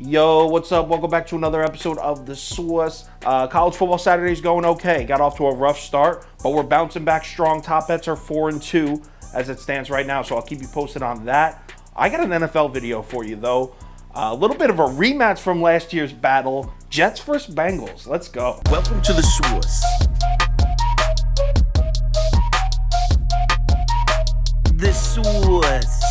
Yo, what's up? Welcome back to another episode of The Source. College football Saturday's going okay. Got off to a rough start, but we're bouncing back strong. Top bets are 4-2 as it stands right now, so I'll keep you posted on that. I got an NFL video for you, though. A little bit of a rematch from last year's battle. Jets versus Bengals. Let's go. Welcome to The Source. The Source.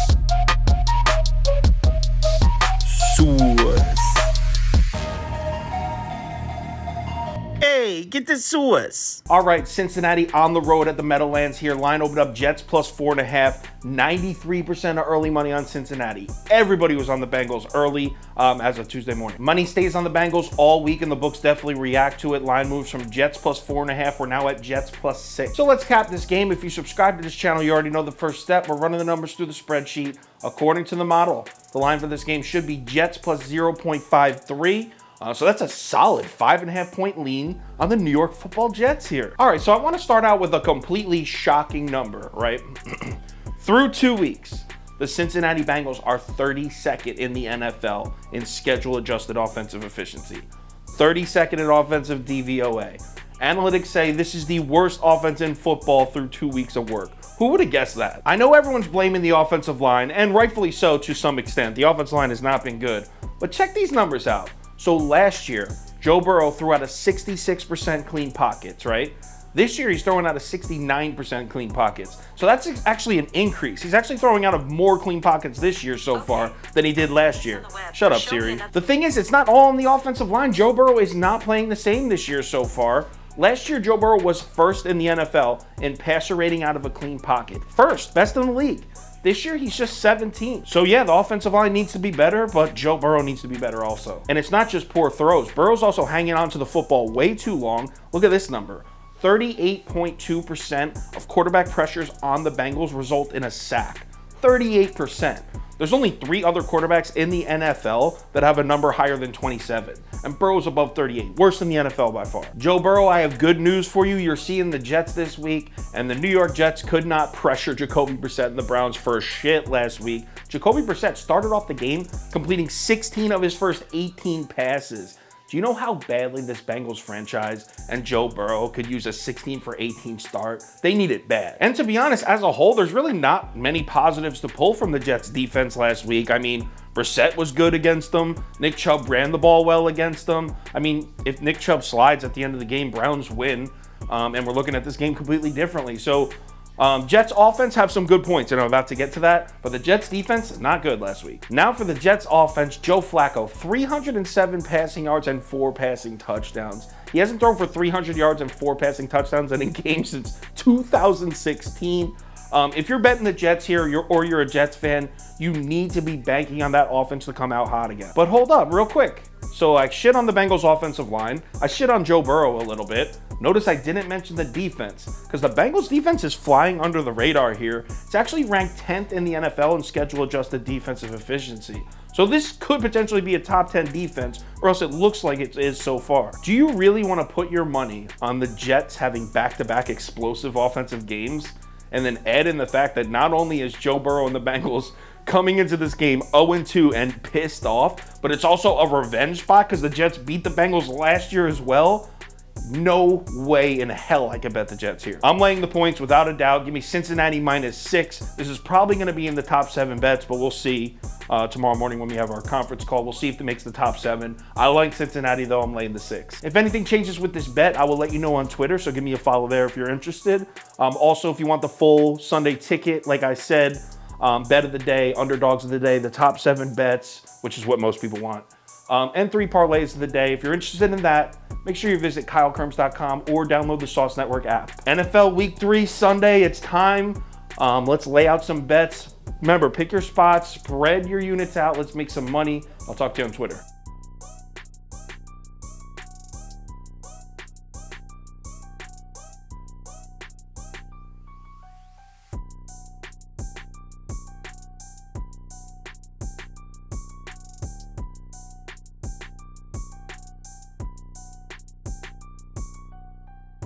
Hey, get the Source. All right, Cincinnati on the road at the Meadowlands here. Line opened up Jets plus 4.5. 93% of early money on Cincinnati. Everybody was on the Bengals early as of Tuesday morning. Money stays on the Bengals all week, and the books definitely react to it. Line moves from Jets plus 4.5. We're now at Jets plus 6. So let's cap this game. If you subscribe to this channel, you already know the first step. We're running the numbers through the spreadsheet. According to the model, the line for this game should be Jets plus 0.53. So that's a solid 5.5 point lean on the New York Football Jets here. All right, so I want to start out with a completely shocking number, right? Through 2 weeks, the Cincinnati Bengals are 32nd in the NFL in schedule-adjusted offensive efficiency. 32nd in offensive DVOA. Analytics say this is the worst offense in football through 2 weeks of work. Who would have guessed that? I know everyone's blaming the offensive line, and rightfully so to some extent. The offensive line has not been good. But check these numbers out. So last year, Joe Burrow threw out a 66% clean pockets, right? This year, he's throwing out a 69% clean pockets. So that's actually an increase. He's actually throwing out of more clean pockets this year so far than he did last year. Shut up, Siri. The thing is, it's not all on the offensive line. Joe Burrow is not playing the same this year so far. Last year, Joe Burrow was first in the NFL in passer rating out of a clean pocket. First, best in the league. This year, he's just 17. So yeah, the offensive line needs to be better, but Joe Burrow needs to be better also. And it's not just poor throws. Burrow's also hanging on to the football way too long. Look at this number. 38.2% of quarterback pressures on the Bengals result in a sack. 38%. There's only 3 other quarterbacks in the NFL that have a number higher than 27. And Burrow's above 38. Worse than the NFL by far. Joe Burrow, I have good news for you. You're seeing the Jets this week, and the New York Jets could not pressure Jacoby Brissett and the Browns for shit last week. Jacoby Brissett started off the game completing 16 of his first 18 passes. Do you know how badly this Bengals franchise and Joe Burrow could use a 16 for 18 start? They need it bad. And to be honest, as a whole, there's really not many positives to pull from the Jets defense last week. I mean, Brissett was good against them. Nick Chubb ran the ball well against them. I mean, if Nick Chubb slides at the end of the game, Browns win. And we're looking at this game completely differently. So Jets offense have some good points, and I'm about to get to that, but the Jets defense, not good last week. Now for the Jets offense, Joe Flacco, 307 passing yards and 4 passing touchdowns. He hasn't thrown for 300 yards and 4 passing touchdowns in a game since 2016. If you're betting the Jets here, or you're a Jets fan, you need to be banking on that offense to come out hot again. But hold up, real quick. So I shit on the Bengals offensive line. I shit on Joe Burrow a little bit. Notice I didn't mention the defense, because the Bengals defense is flying under the radar here. It's actually ranked 10th in the NFL in schedule-adjusted defensive efficiency. So this could potentially be a top 10 defense, or else it looks like it is so far. Do you really want to put your money on the Jets having back-to-back explosive offensive games, and then add in the fact that not only is Joe Burrow and the Bengals coming into this game 0-2 and pissed off, but it's also a revenge spot because the Jets beat the Bengals last year as well? No way in hell I could bet the Jets here. I'm laying the points without a doubt. Give me Cincinnati -6. This is probably going to be in the top 7 bets, but we'll see tomorrow morning when we have our conference call. We'll see if it makes the top 7. I like Cincinnati, though. I'm laying the 6. If anything changes with this bet, I will let you know on Twitter, so give me a follow there if you're interested. Also, if you want the full Sunday ticket, like I said, bet of the day, underdogs of the day, the top 7 bets, which is what most people want, and 3 parlays of the day. If you're interested in that, make sure you visit KyleKirms.com or download the Sauce Network app. NFL Week 3 Sunday, it's time. Let's lay out some bets. Remember, pick your spots, spread your units out. Let's make some money. I'll talk to you on Twitter.